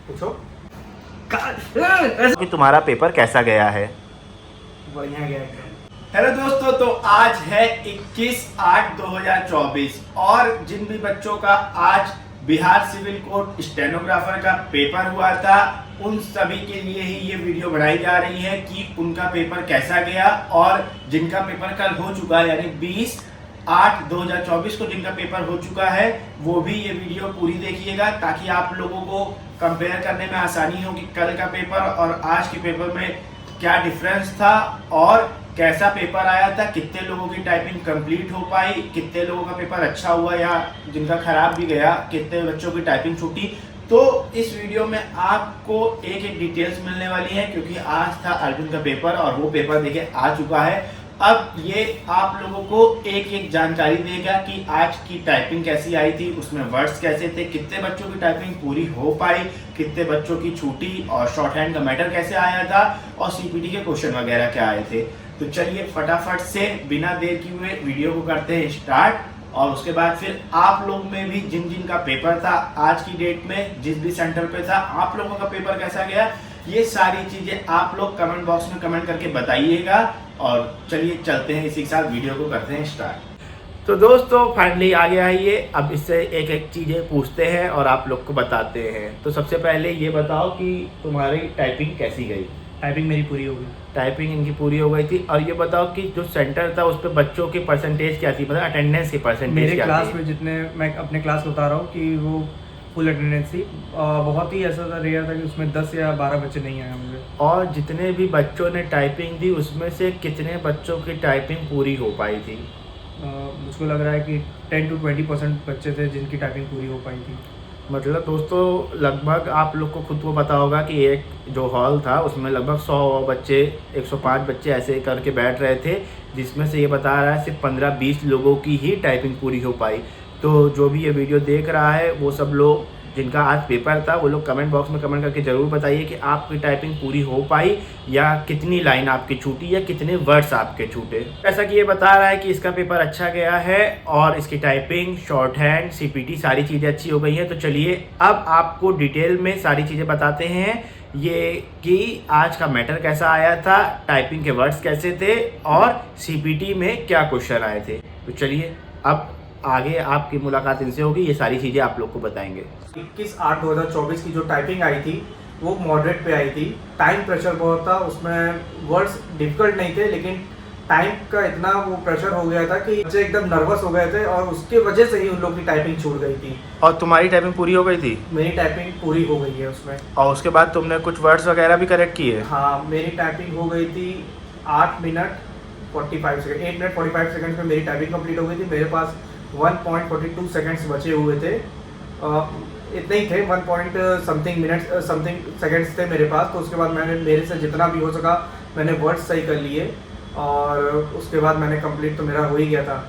पूछो। कि तुम्हारा पेपर कैसा गया है? बढ़िया गया एकदम। हेलो दोस्तों, तो आज है 21/8/2024 और जिन भी बच्चों का आज बिहार सिविल कोर्ट स्टेनोग्राफर का पेपर हुआ था उन सभी के लिए ही ये वीडियो बनाई जा रही है कि उनका पेपर कैसा गया। और जिनका पेपर कल हो चुका है यानी 20/8/2024 को जिनका पेपर हो चुका है वो भी ये वीडियो पूरी देखिएगा ताकि आप लोगों को कंपेयर करने में आसानी हो कि कल का पेपर और आज के पेपर में क्या डिफरेंस था और कैसा पेपर आया था, कितने लोगों की टाइपिंग कंप्लीट हो पाई, कितने लोगों का पेपर अच्छा हुआ या जिनका खराब भी गया, कितने बच्चों की टाइपिंग छूटी। तो इस वीडियो में आपको एक एक डिटेल्स मिलने वाली है क्योंकि आज था अर्जुन का पेपर और वो पेपर देके आ चुका है। अब ये आप लोगों को एक एक जानकारी देगा कि आज की टाइपिंग कैसी आई थी, उसमें वर्ड्स कैसे थे, कितने बच्चों की टाइपिंग पूरी हो पाई, कितने बच्चों की छूटी और शॉर्ट हैंड का मैटर कैसे आया था और सीपीटी के क्वेश्चन वगैरह क्या आए थे। तो चलिए फटाफट से बिना देर किए हुए वीडियो को करते हैं स्टार्ट और उसके बाद फिर आप लोग में भी जिन जिन का पेपर था आज की डेट में जिस भी सेंटर पे था आप लोगों का पेपर कैसा गया, ये सारी चीजें आप लोग कमेंट बॉक्स में कमेंट करके बताइएगा। और चलिए चलते हैं इसी के साथ वीडियो को करते हैं स्टार्ट। तो दोस्तों फाइनली आगे आइए, अब इससे एक एक चीज़ें पूछते हैं और आप लोग को बताते हैं। तो सबसे पहले ये बताओ कि तुम्हारी टाइपिंग कैसी गई? टाइपिंग मेरी पूरी हो गई। टाइपिंग इनकी पूरी हो गई थी। और ये बताओ कि जो सेंटर था उस पर बच्चों की परसेंटेज क्या थी, मतलब अटेंडेंस की परसेंटेज मेरे क्या क्लास थी? में जितने मैं अपने क्लास बता रहा हूँ कि वो फुल अटेंडेंस थी। बहुत ही ऐसा रेयर था कि उसमें 10 या 12 बच्चे नहीं आए होंगे। और जितने भी बच्चों ने टाइपिंग दी उसमें से कितने बच्चों की टाइपिंग पूरी हो पाई थी? मुझको लग रहा है कि 10 to 20% बच्चे थे जिनकी टाइपिंग पूरी हो पाई थी। मतलब दोस्तों लगभग आप लोग को खुद को पता होगा कि एक जो हॉल था उसमें लगभग 100 बच्चे 105 बच्चे ऐसे करके बैठ रहे थे, जिसमें से ये बता रहा है सिर्फ 15-20 लोगों की ही टाइपिंग पूरी हो पाई। तो जो भी ये वीडियो देख रहा है वो सब लोग जिनका आज पेपर था वो लोग कमेंट बॉक्स में कमेंट करके ज़रूर बताइए कि आपकी टाइपिंग पूरी हो पाई या कितनी लाइन आपकी छूटी या कितने वर्ड्स आपके छूटे। ऐसा कि ये बता रहा है कि इसका पेपर अच्छा गया है और इसकी टाइपिंग, शॉर्ट हैंड, सीपीटी सारी चीज़ें अच्छी हो गई हैं। तो चलिए अब आपको डिटेल में सारी चीज़ें बताते हैं, ये कि आज का मैटर कैसा आया था, टाइपिंग के वर्ड्स कैसे थे और सीपीटी में क्या क्वेश्चन आए थे। तो चलिए अब आगे आपकी मुलाकात इनसे होगी, ये सारी चीज़ें आप लोग को बताएंगे। 21/8/2024 की जो टाइपिंग आई थी वो मॉडरेट पे आई थी। टाइम प्रेशर बहुत था, उसमें वर्ड्स डिफिकल्ट नहीं थे लेकिन टाइम का इतना वो प्रेशर हो गया था कि बच्चे एकदम नर्वस हो गए थे और उसके वजह से ही उन लोग की टाइपिंग छूट गई थी। और तुम्हारी टाइपिंग पूरी हो गई थी? मेरी टाइपिंग पूरी हो गई है उसमें। और उसके बाद तुमने कुछ वर्ड्स वगैरह भी करेक्ट किए? हाँ, मेरी टाइपिंग हो गई थी 8 मिनट 45 सेकेंड 8 मिनट 45 सेकेंड में मेरी टाइपिंग कंप्लीट हो गई थी। मेरे पास 1.42 सेकेंड्स बचे हुए थे, इतने ही थे, 1 point something minute something seconds थे मेरे पास। तो उसके बाद मैंने मेरे से जितना भी हो सका मैंने वर्ड्स सही कर लिए और उसके बाद मैंने कंप्लीट तो मेरा हो ही गया था।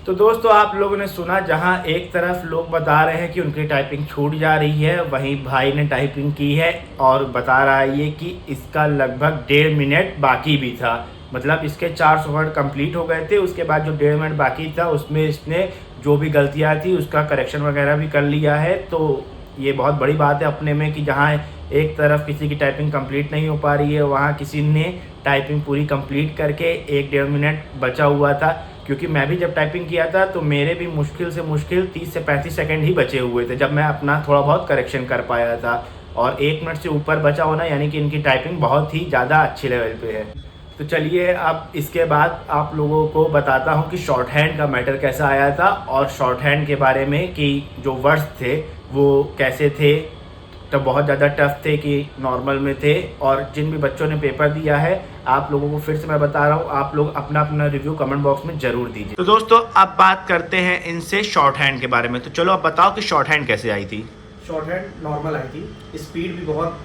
तो दोस्तों आप लोगों ने सुना, जहां एक तरफ लोग बता रहे हैं कि उनकी टाइपिंग छूट जा रही है, वहीं भाई ने टाइपिंग की है और बता रहा है ये कि इसका लगभग 1.5 मिनट बाकी भी था। मतलब इसके 400 वर्ड कंप्लीट हो गए थे, उसके बाद जो 1.5 मिनट बाकी था उसमें इसने जो भी गलतियां थी उसका करेक्शन वगैरह भी कर लिया है। तो ये बहुत बड़ी बात है अपने में कि जहाँ एक तरफ किसी की टाइपिंग कंप्लीट नहीं हो पा रही है वहाँ किसी ने टाइपिंग पूरी कंप्लीट करके 1-1.5 मिनट बचा हुआ था। क्योंकि मैं भी जब टाइपिंग किया था तो मेरे भी मुश्किल से मुश्किल 30 से 35 सेकेंड ही बचे हुए थे जब मैं अपना थोड़ा बहुत करेक्शन कर पाया था। और 1 मिनट से ऊपर बचा होना यानी कि इनकी टाइपिंग बहुत ही ज़्यादा अच्छी लेवल पे है। तो चलिए अब इसके बाद आप लोगों को बताता हूँ कि शॉर्ट हैंड का मैटर कैसा आया था और शॉर्ट हैंड के बारे में कि जो वर्ड्स थे वो कैसे थे। तो बहुत ज़्यादा टफ थे कि नॉर्मल में थे। और जिन भी बच्चों ने पेपर दिया है आप लोगों को फिर से मैं बता रहा हूँ, आप लोग अपना अपना रिव्यू कमेंट बॉक्स में ज़रूर दीजिए। तो दोस्तों अब बात करते हैं इनसे शॉर्ट हैंड के बारे में। तो चलो अब बताओ कि शॉर्ट हैंड कैसे आई थी? शॉर्ट हैंड नॉर्मल आई थी, स्पीड भी बहुत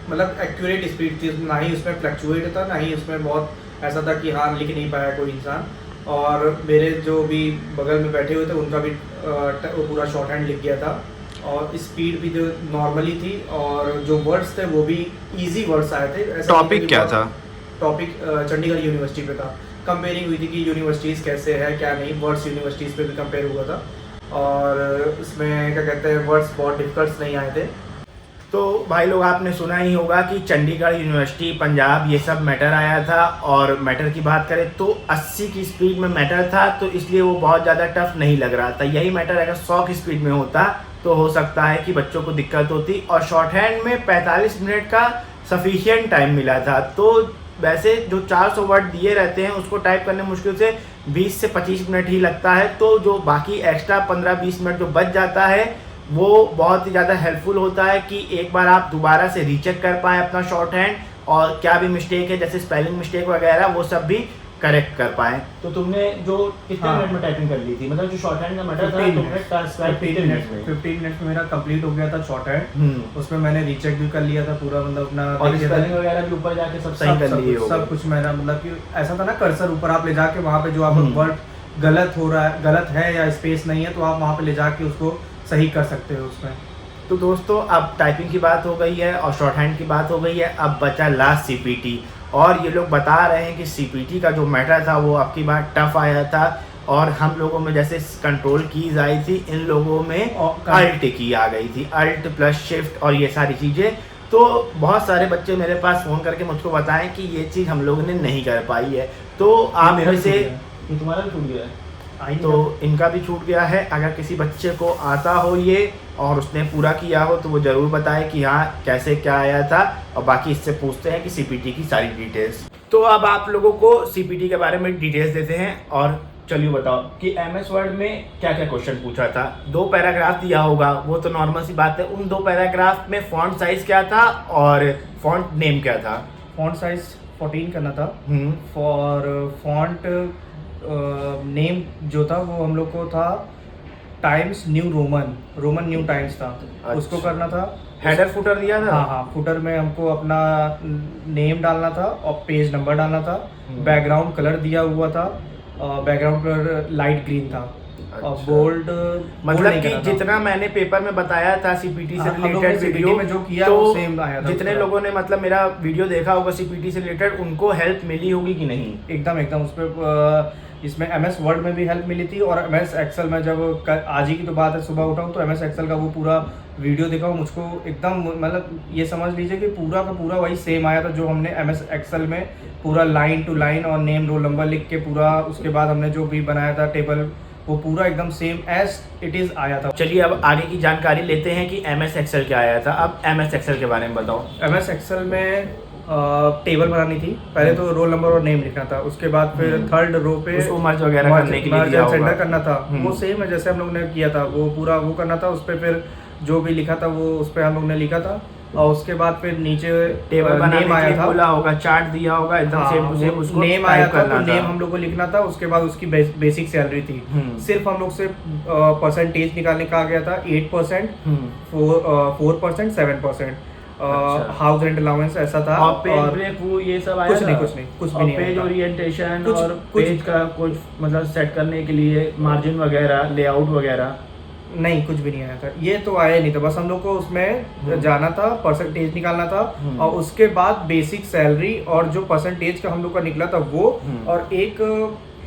मतलब एक्यूरेट स्पीड थी, ना ही उसमें फ्लक्चुएट था ना ही उसमें बहुत ऐसा था कि हाँ लिख नहीं पाया कोई इंसान। और मेरे जो भी बगल में बैठे हुए थे उनका भी पूरा शॉर्ट हैंड लिख गया था और स्पीड भी जो नॉर्मली थी और जो वर्ड्स थे वो भी इजी वर्ड्स आए थे। टॉपिक क्या था? टॉपिक चंडीगढ़ यूनिवर्सिटी पे था। कंपेयरिंग हुई थी कि यूनिवर्सिटीज़ कैसे है क्या नहीं, वर्ड्स यूनिवर्सिटीज़ पे भी कंपेयर हुआ था। और इसमें क्या कहते हैं वर्ड्स बहुत डिफिकल्ट नहीं आए थे। तो भाई लोग आपने सुना ही होगा कि चंडीगढ़ यूनिवर्सिटी, पंजाब, ये सब मैटर आया था। और मैटर की बात करें तो 80 की स्पीड में मैटर था, तो इसलिए वो बहुत ज़्यादा टफ नहीं लग रहा था। यही मैटर अगर 100 की स्पीड में होता तो हो सकता है कि बच्चों को दिक्कत होती। और शॉर्ट हैंड में 45 मिनट का सफिशिएंट टाइम मिला था। तो वैसे जो 400 वर्ड दिए रहते हैं उसको टाइप करने मुश्किल से 20 से 25 मिनट ही लगता है। तो जो बाकी एक्स्ट्रा 15-20 मिनट जो बच जाता है वो बहुत ही ज़्यादा हेल्पफुल होता है कि एक बार आप दोबारा से रीचेक कर पाएँ अपना शॉर्ट हैंड, और क्या भी मिस्टेक है जैसे स्पेलिंग मिस्टेक वगैरह वो सब भी करेक्ट कर पाएँ। तो तुमने जो कितने मिनट में टाइपिंग कर ली थी, मतलब जो शॉर्ट हैंड का मैटर था 15 मिनट में मेरा कंप्लीट हो गया था शॉर्ट हैंड। उसमें मैंने रीचेक भी कर लिया था पूरा, मतलब अपना और स्पेलिंग वगैरह भी ऊपर जाके सब सही कर लिए, सब कुछ मैंने, मतलब कि ऐसा था ना कर्सर ऊपर आप ले जाके वहाँ पे जो आप वर्ड गलत हो रहा है, गलत है या स्पेस नहीं है, तो आप वहाँ पे ले जाके उसको सही कर सकते हो उसमें। तो दोस्तों अब टाइपिंग की बात हो गई है और शॉर्ट हैंड की बात हो गई है, अब बचा लास्ट सीपीटी। और ये लोग बता रहे हैं कि सीपीटी का जो मैटर था वो आपकी बार टफ आया था, और हम लोगों में जैसे कंट्रोल कीज आई थी, इन लोगों में अल्ट की आ गई थी, अल्ट प्लस शिफ्ट और ये सारी चीज़ें। तो बहुत सारे बच्चे मेरे पास फ़ोन करके मुझको बताएं कि ये चीज़ हम लोगों ने नहीं कर पाई है। तो आप में से तुम्हारा भी छूट गया है, तो इनका भी छूट गया है। अगर किसी बच्चे को आता हो ये और उसने पूरा किया हो तो वो ज़रूर बताए कि हाँ कैसे क्या आया था, और बाकी इससे पूछते हैं कि सीपीटी की सारी डिटेल्स। तो अब आप लोगों को सीपीटी के बारे में डिटेल्स देते हैं। और चलिए बताओ कि एमएस वर्ड में क्या क्या क्वेश्चन पूछा था। 2 पैराग्राफ दिया होगा, वो तो नॉर्मल सी बात है। उन 2 पैराग्राफ में फॉन्ट साइज़ क्या था और फॉन्ट नेम क्या था? फॉन्ट साइज 14 करना था, और फॉन्ट नेम जो था वो हम लोग को था times new Roman new times था। अच्छा। उसको करना था। हेडर फुटर दिया था? हाँ, फुटर में हमको अपना नेम डालना था और पेज नंबर डालना था। बैकग्राउंड कलर दिया हुआ था, बैकग्राउंड कलर लाइट ग्रीन था। और बोल्ड मतलब कि जितना मैंने पेपर में बताया था सीपीटी से रिलेटेड वीडियो में जो किया तो वो सेम आया था। जितने लोगों ने मतलब मेरा वीडियो देखा होगा सीपीटी से रिलेटेड, उनको हेल्प मिली होगी कि नहीं? एकदम उस पर इसमें एमएस वर्ड में भी हेल्प मिली थी, और एमएस एक्सेल में जब आज ही की तो बात है, सुबह उठा हूँ तो एमएस एक्सेल का वो पूरा वीडियो देखा हूँ, मुझको एकदम मतलब ये समझ लीजिए कि पूरा का पूरा वही सेम आया था जो हमने एमएस एक्सेल में पूरा लाइन टू लाइन और नेम रोल नंबर लिख के पूरा, उसके बाद हमने जो भी बनाया था टेबल, वो पूरा एकदम सेम एज इट इज़ आया था। चलिए अब आगे की जानकारी लेते हैं कि एमएस एक्सेल क्या आया था। अब एमएस एक्सेल के बारे में बताओ। एमएस एक्सेल में टेबल बनानी थी। पहले तो रोल नंबर और नेम लिखना था, उसके बाद फिर थर्ड रो पे उसको मर्ज वगैरह करने के लिए दिया होगा। सेंटर करना था। वो सेम है जैसे हम लोग ने किया था, वो पूरा वो करना था। उस पर फिर जो भी लिखा था वो उस पर हम लोग ने लिखा था, और उसके बाद फिर नीचे टेबल नेम आया था, बोला होगा, चार्ट दिया होगा, एकदम सेम टू सेम उसको नेम आया था, तो नेम हम लोग को लिखना था। उसके बाद उसकी बेसिक सैलरी थी। सिर्फ हम लोग से परसेंटेज निकालने का आ गया था 8%, 4%, 7%। हाउस रेंट अलाउंस ऐसा था, और पेज ब्रेक वो ये सब आया था? कुछ भी नहीं। पेज ओरिएंटेशन और पेज का कुछ मतलब सेट करने के लिए मार्जिन वगैरह, लेआउट वगैरह नहीं, कुछ भी नहीं आया था। ये तो आया नहीं था, बस हम लोग को उसमें जाना था, परसेंटेज निकालना था, और उसके बाद बेसिक सैलरी और जो परसेंटेज का हम लोग का निकला था वो, और एक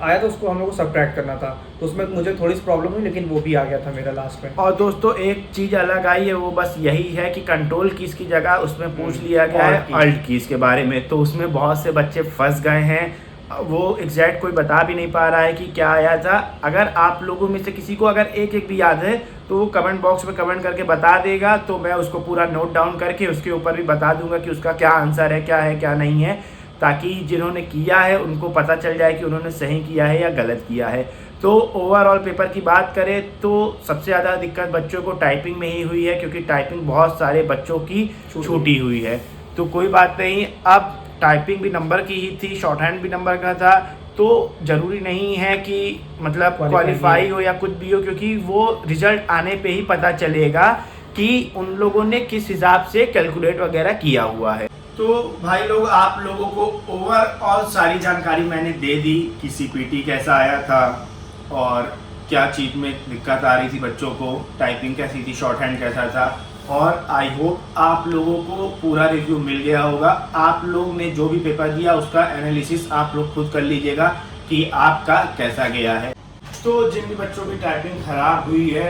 आया था उसको हम लोग को सब्ट्रैक्ट करना था। तो उसमें मुझे थोड़ी सी प्रॉब्लम हुई, लेकिन वो भी आ गया था मेरा लास्ट में। और दोस्तों एक चीज अलग आई है, वो बस यही है कि कंट्रोल कीज की जगह उसमें पूछ लिया गया है अल्ट कीज के बारे में। तो उसमें बहुत से बच्चे फंस गए हैं, वो एग्जैक्ट कोई बता भी नहीं पा रहा है कि क्या आया था। अगर आप लोगों में से किसी को अगर एक भी याद है तो वो कमेंट बॉक्स में कमेंट करके बता देगा, तो मैं उसको पूरा नोट डाउन करके उसके ऊपर भी बता दूंगा कि उसका क्या आंसर है, क्या नहीं है, ताकि जिन्होंने किया है उनको पता चल जाए कि उन्होंने सही किया है या गलत किया है। तो ओवरऑल पेपर की बात करें तो सबसे ज़्यादा दिक्कत बच्चों को टाइपिंग में ही हुई है, क्योंकि टाइपिंग बहुत सारे बच्चों की छूटी हुई है। तो कोई बात नहीं, अब टाइपिंग भी नंबर की ही थी, शॉर्ट हैंड भी नंबर का था, तो ज़रूरी नहीं है कि मतलब क्वालिफाई हो या कुछ भी हो, क्योंकि वो रिजल्ट आने पे ही पता चलेगा कि उन लोगों ने किस हिसाब से कैलकुलेट वगैरह किया हुआ है। तो भाई लोग, आप लोगों को ओवरऑल सारी जानकारी मैंने दे दी कि सीपीटी कैसा आया था और क्या चीज़ में दिक्कत आ रही थी बच्चों को, टाइपिंग कैसी थी, शॉर्ट हैंड कैसा था, और आई होप आप लोगों को पूरा रिव्यू मिल गया होगा। आप लोग ने जो भी पेपर दिया उसका एनालिसिस आप लोग खुद कर लीजिएगा कि आपका कैसा गया है। तो दोस्तों जिन भी बच्चों की टाइपिंग खराब हुई है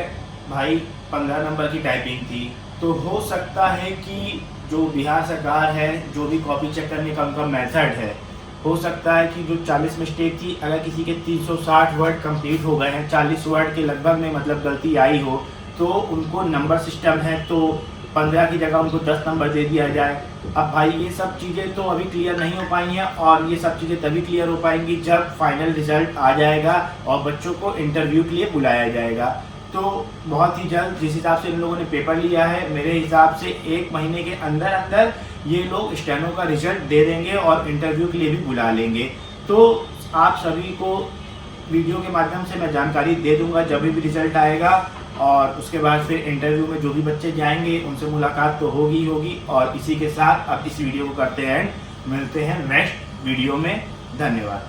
भाई 15 नंबर की टाइपिंग थी, तो हो सकता है कि जो बिहार सरकार है जो भी कॉपी चेक करने का उनका मेथड है, हो सकता है कि जो 40 मिस्टेक थी अगर किसी के 360 वर्ड कंप्लीट हो गए हैं, 40 वर्ड के लगभग में मतलब गलती आई हो, तो उनको नंबर सिस्टम है तो 15 की जगह उनको 10 नंबर दे दिया जाए। अब भाई ये सब चीज़ें तो अभी क्लियर नहीं हो पाई हैं और ये सब चीज़ें तभी क्लियर हो पाएंगी जब फाइनल रिजल्ट आ जाएगा और बच्चों को इंटरव्यू के लिए बुलाया जाएगा। तो बहुत ही जल्द जिस हिसाब से इन लोगों ने पेपर लिया है, मेरे हिसाब से 1 महीने के अंदर अंदर ये लोग स्टेनो का रिजल्ट दे देंगे और इंटरव्यू के लिए भी बुला लेंगे। तो आप सभी को वीडियो के माध्यम से मैं जानकारी दे दूंगा जब भी रिजल्ट आएगा, और उसके बाद फिर इंटरव्यू में जो भी बच्चे जाएंगे उनसे मुलाकात तो होगी ही होगी। और इसी के साथ अब इस वीडियो को करते हैं, मिलते हैं नेक्स्ट वीडियो में। धन्यवाद।